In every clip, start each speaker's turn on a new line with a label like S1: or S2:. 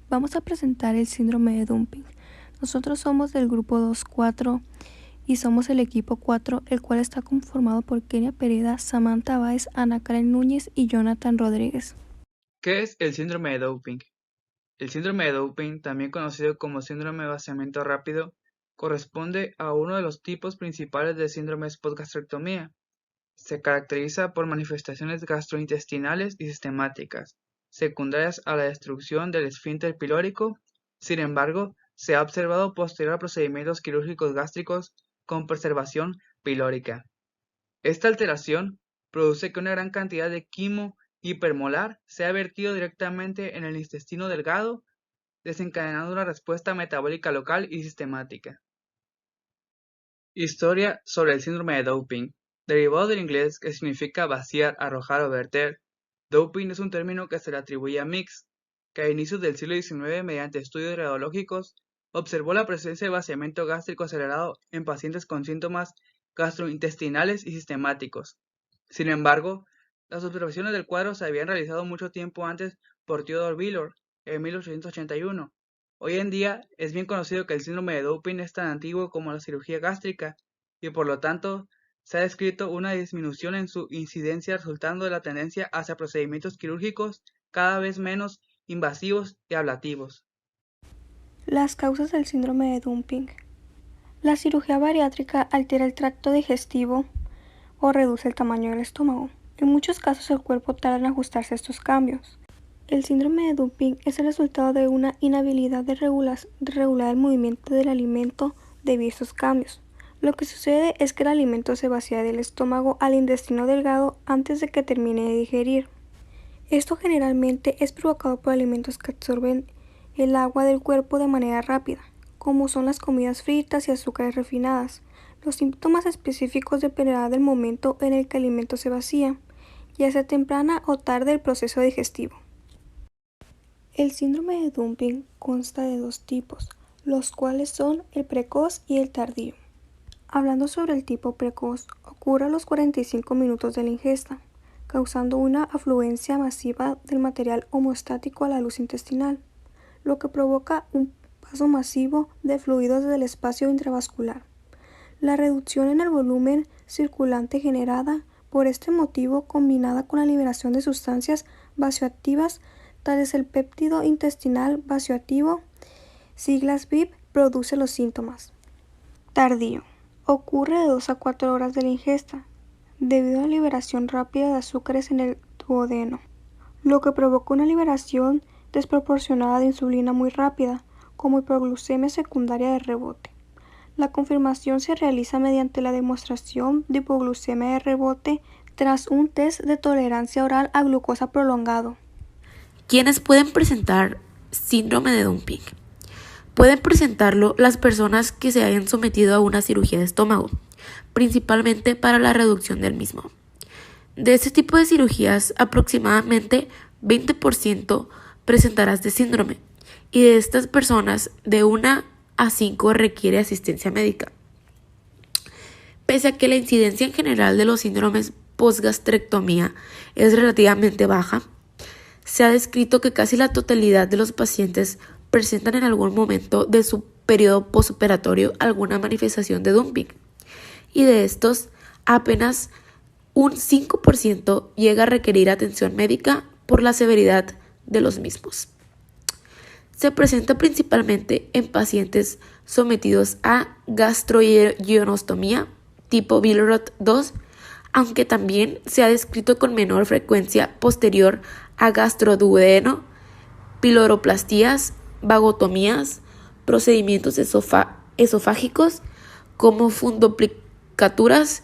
S1: vamos a presentar el síndrome de dumping. Nosotros somos del grupo 2-4 y somos el equipo 4, el cual está conformado por Kenia Pereda, Samantha Báez, Ana Karen Núñez y Jonathan Rodríguez.
S2: ¿Qué es el síndrome de doping? El síndrome de doping, también conocido como síndrome de vaciamiento rápido, corresponde a uno de los tipos principales de síndromes postgastrectomía. Se caracteriza por manifestaciones gastrointestinales y sistemáticas, secundarias a la destrucción del esfínter pilórico. Sin embargo, se ha observado posterior a procedimientos quirúrgicos gástricos con preservación pilórica. Esta alteración produce que una gran cantidad de quimo hipermolar sea vertido directamente en el intestino delgado, desencadenando una respuesta metabólica local y sistemática. Historia sobre el síndrome de doping. Derivado del inglés que significa vaciar, arrojar o verter, doping es un término que se le atribuye a Mix, que a inicios del siglo XIX, mediante estudios radiológicos, observó la presencia de vaciamiento gástrico acelerado en pacientes con síntomas gastrointestinales y sistemáticos. Sin embargo, las observaciones del cuadro se habían realizado mucho tiempo antes por Theodore Wheeler en 1881. Hoy en día es bien conocido que el síndrome de doping es tan antiguo como la cirugía gástrica y por lo tanto se ha descrito una disminución en su incidencia resultando de la tendencia hacia procedimientos quirúrgicos cada vez menos invasivos y ablativos.
S1: Las causas del síndrome de dumping. La cirugía bariátrica altera el tracto digestivo o reduce el tamaño del estómago. En muchos casos el cuerpo tarda en ajustarse a estos cambios. El síndrome de dumping es el resultado de una inhabilidad de regular el movimiento del alimento debido a estos cambios. Lo que sucede es que el alimento se vacía del estómago al intestino delgado antes de que termine de digerir. Esto generalmente es provocado por alimentos que absorben el agua del cuerpo de manera rápida, como son las comidas fritas y azúcares refinadas. Los síntomas específicos dependerán del momento en el que el alimento se vacía, ya sea temprana o tarde el proceso digestivo. El síndrome de dumping consta de dos tipos, los cuales son el precoz y el tardío. Hablando sobre el tipo precoz, ocurre a los 45 minutos de la ingesta, causando una afluencia masiva del material homostático a la luz intestinal, lo que provoca un paso masivo de fluidos desde el espacio intravascular. La reducción en el volumen circulante generada por este motivo, combinada con la liberación de sustancias vasoactivas tales el péptido intestinal vasoactivo, siglas BIP, produce los síntomas. Tardío. Ocurre de 2 a 4 horas de la ingesta, debido a la liberación rápida de azúcares en el duodeno, lo que provoca una liberación desproporcionada de insulina muy rápida, como hipoglucemia secundaria de rebote. La confirmación se realiza mediante la demostración de hipoglucemia de rebote tras un test de tolerancia oral a glucosa prolongado.
S3: ¿Quiénes pueden presentar síndrome de dumping? Pueden presentarlo las personas que se hayan sometido a una cirugía de estómago, principalmente para la reducción del mismo. De este tipo de cirugías, aproximadamente 20% presentará este síndrome, y de estas personas, de 1 a 5 requiere asistencia médica. Pese a que la incidencia en general de los síndromes postgastrectomía es relativamente baja, se ha descrito que casi la totalidad de los pacientes presentan en algún momento de su periodo postoperatorio alguna manifestación de dumping, y de estos apenas un 5% llega a requerir atención médica por la severidad de los mismos. Se presenta principalmente en pacientes sometidos a gastroionostomía tipo Billroth 2, aunque también se ha descrito con menor frecuencia posterior a gastroduodeno, piloroplastías, vagotomías, procedimientos esofágicos como fundoplicaturas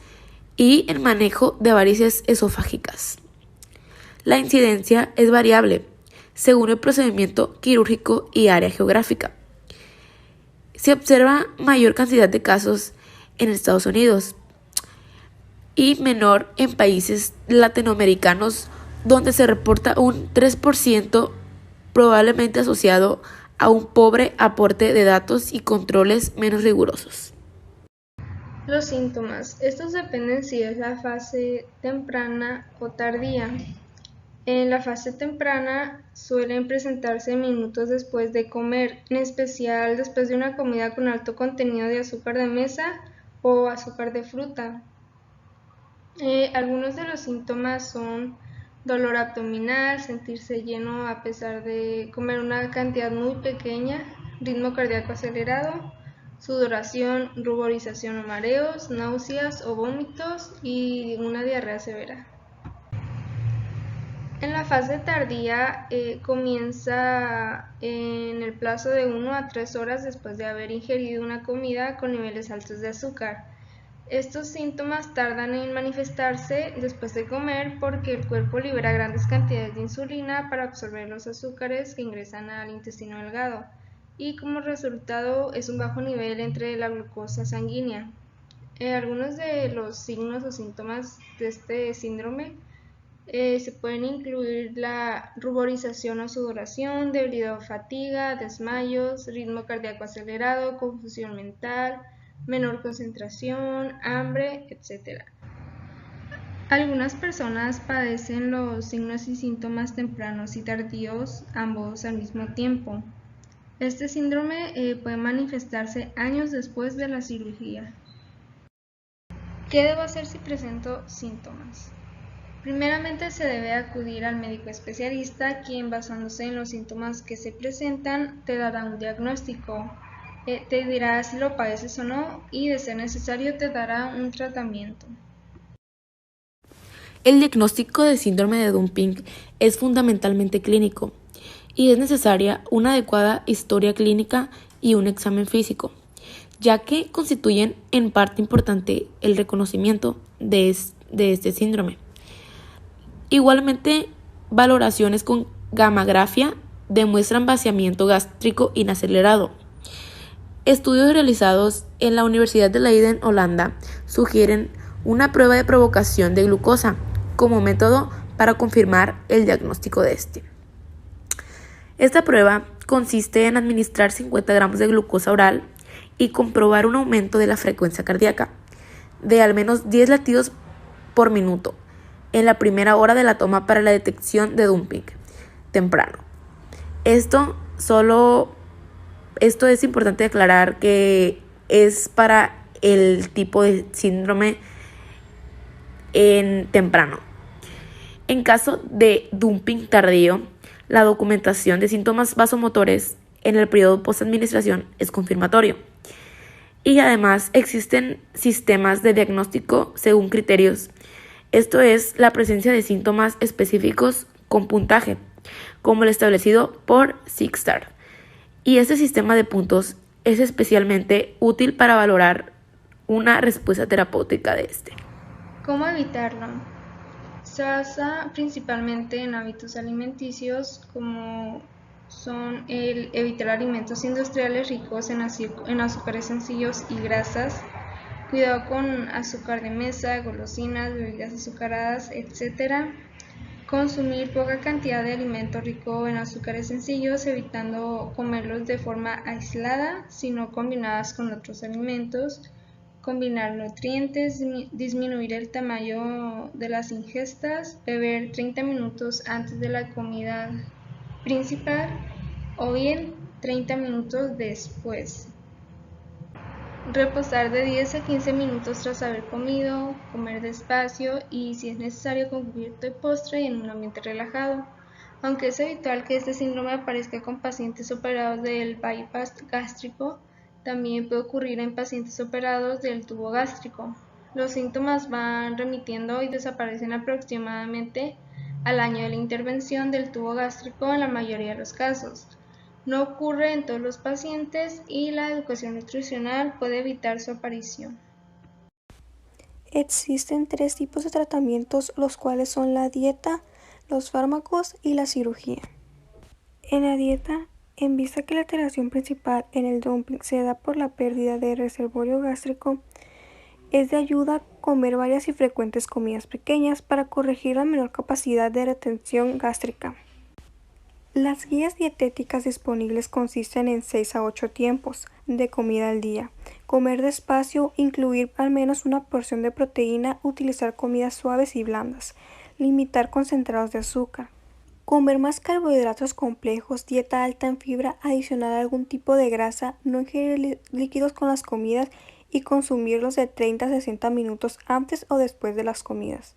S3: y el manejo de varices esofágicas. La incidencia es variable según el procedimiento quirúrgico y área geográfica. Se observa mayor cantidad de casos en Estados Unidos y menor en países latinoamericanos, donde se reporta un 3%, probablemente asociado a un pobre aporte de datos y controles menos rigurosos.
S4: Los síntomas. Estos dependen si es la fase temprana o tardía. En la fase temprana suelen presentarse minutos después de comer, en especial después de una comida con alto contenido de azúcar de mesa o azúcar de fruta. Algunos de los síntomas son dolor abdominal, sentirse lleno a pesar de comer una cantidad muy pequeña, ritmo cardíaco acelerado, sudoración, ruborización o mareos, náuseas o vómitos y una diarrea severa. En la fase tardía comienza en el plazo de 1 a 3 horas después de haber ingerido una comida con niveles altos de azúcar. Estos síntomas tardan en manifestarse después de comer porque el cuerpo libera grandes cantidades de insulina para absorber los azúcares que ingresan al intestino delgado y como resultado es un bajo nivel entre la glucosa sanguínea. Algunos de los signos o síntomas de este síndrome se pueden incluir la ruborización o sudoración, debilidad o fatiga, desmayos, ritmo cardíaco acelerado, confusión mental, menor concentración, hambre, etc. Algunas personas padecen los signos y síntomas tempranos y tardíos, ambos al mismo tiempo. Este síndrome puede manifestarse años después de la cirugía. ¿Qué debo hacer si presento síntomas? Primeramente se debe acudir al médico especialista, quien basándose en los síntomas que se presentan te dará un diagnóstico, te dirá si lo padeces o no y de ser necesario te dará un tratamiento.
S3: El diagnóstico de síndrome de Dumping es fundamentalmente clínico y es necesaria una adecuada historia clínica y un examen físico, ya que constituyen en parte importante el reconocimiento de este síndrome. Igualmente, valoraciones con gammagrafía demuestran vaciamiento gástrico inacelerado. Estudios realizados en la Universidad de Leiden, Holanda, sugieren una prueba de provocación de glucosa como método para confirmar el diagnóstico de este. Esta prueba consiste en administrar 50 gramos de glucosa oral y comprobar un aumento de la frecuencia cardíaca de al menos 10 latidos por minuto en la primera hora de la toma para la detección de dumping temprano. Esto es importante aclarar que es para el tipo de síndrome en temprano. En caso de dumping tardío, la documentación de síntomas vasomotores en el periodo post-administración es confirmatorio. Y además existen sistemas de diagnóstico según criterios. Esto es la presencia de síntomas específicos con puntaje, como el establecido por SIGSTAR. Y este sistema de puntos es especialmente útil para valorar una respuesta terapéutica de este.
S4: ¿Cómo evitarlo? Se basa principalmente en hábitos alimenticios como son el evitar alimentos industriales ricos en azúcares sencillos y grasas, cuidado con azúcar de mesa, golosinas, bebidas azucaradas, etc. Consumir poca cantidad de alimento rico en azúcares sencillos, evitando comerlos de forma aislada, sino combinadas con otros alimentos. Combinar nutrientes, disminuir el tamaño de las ingestas, beber 30 minutos antes de la comida principal o bien 30 minutos después. Reposar de 10 a 15 minutos tras haber comido, comer despacio y si es necesario con cubierto de postre y en un ambiente relajado. Aunque es habitual que este síndrome aparezca con pacientes operados del bypass gástrico, también puede ocurrir en pacientes operados del tubo gástrico. Los síntomas van remitiendo y desaparecen aproximadamente al año de la intervención del tubo gástrico en la mayoría de los casos. No ocurre en todos los pacientes y la educación nutricional puede evitar su aparición.
S1: Existen 3 tipos de tratamientos, los cuales son la dieta, los fármacos y la cirugía. En la dieta, en vista que la alteración principal en el dumping se da por la pérdida de reservorio gástrico, es de ayuda comer varias y frecuentes comidas pequeñas para corregir la menor capacidad de retención gástrica. Las guías dietéticas disponibles consisten en 6 a 8 tiempos de comida al día, comer despacio, incluir al menos una porción de proteína, utilizar comidas suaves y blandas, limitar concentrados de azúcar, Comer más carbohidratos complejos, dieta alta en fibra, adicional a algún tipo de grasa, no ingerir líquidos con las comidas y consumirlos de 30 a 60 minutos antes o después de las comidas.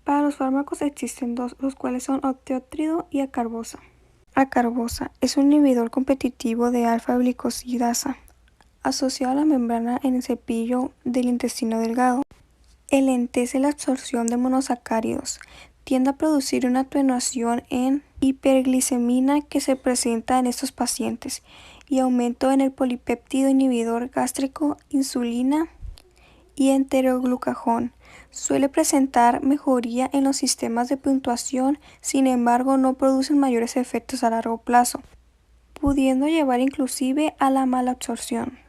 S1: Para los fármacos existen dos, los cuales son octreotide y acarbosa. Acarbosa es un inhibidor competitivo de alfa-glicosidasa, asociado a la membrana en el cepillo del intestino delgado. Enlentece la absorción de monosacáridos. Tiende a producir una atenuación en hiperglicemia que se presenta en estos pacientes y aumento en el polipéptido inhibidor gástrico, insulina y enteroglucagón. Suele presentar mejoría en los sistemas de puntuación, sin embargo no producen mayores efectos a largo plazo, pudiendo llevar inclusive a la malabsorción.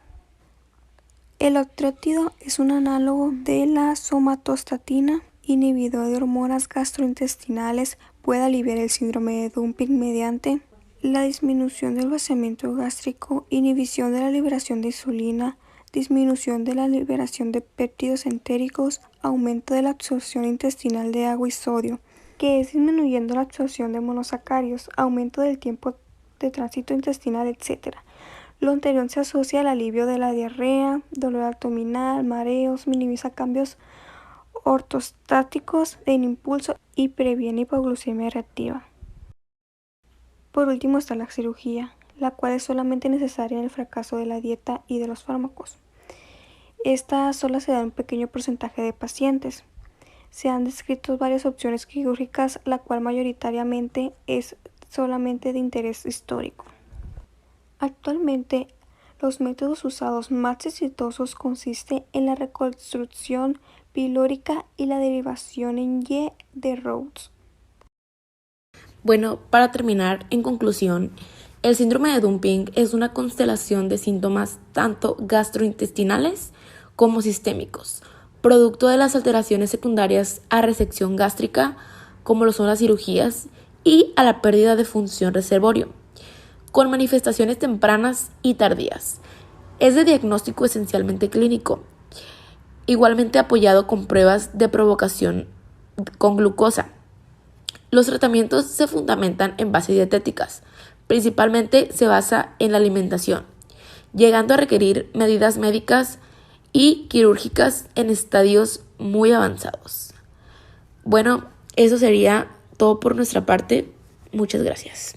S1: El octreotide es un análogo de la somatostatina, inhibidor de hormonas gastrointestinales, puede aliviar el síndrome de dumping mediante la disminución del vaciamiento gástrico, inhibición de la liberación de insulina, disminución de la liberación de péptidos entéricos, aumento de la absorción intestinal de agua y sodio, que es disminuyendo la absorción de monosacáridos, aumento del tiempo de tránsito intestinal, etc. Lo anterior se asocia al alivio de la diarrea, dolor abdominal, mareos, minimiza cambios ortostáticos en impulso y previene hipoglucemia reactiva. Por último está la cirugía, la cual es solamente necesaria en el fracaso de la dieta y de los fármacos. Esta sola se da en un pequeño porcentaje de pacientes. Se han descrito varias opciones quirúrgicas, la cual mayoritariamente es solamente de interés histórico. Actualmente, los métodos usados más exitosos consisten en la reconstrucción pilórica y la derivación en Y de Rhodes.
S3: Bueno, para terminar, en conclusión, el síndrome de dumping es una constelación de síntomas tanto gastrointestinales como sistémicos, producto de las alteraciones secundarias a resección gástrica, como lo son las cirugías, y a la pérdida de función reservorio, con manifestaciones tempranas y tardías. Es de diagnóstico esencialmente clínico, igualmente apoyado con pruebas de provocación con glucosa. Los tratamientos se fundamentan en bases dietéticas, principalmente se basa en la alimentación, llegando a requerir medidas médicas y quirúrgicas en estadios muy avanzados. Bueno, eso sería todo por nuestra parte. Muchas gracias.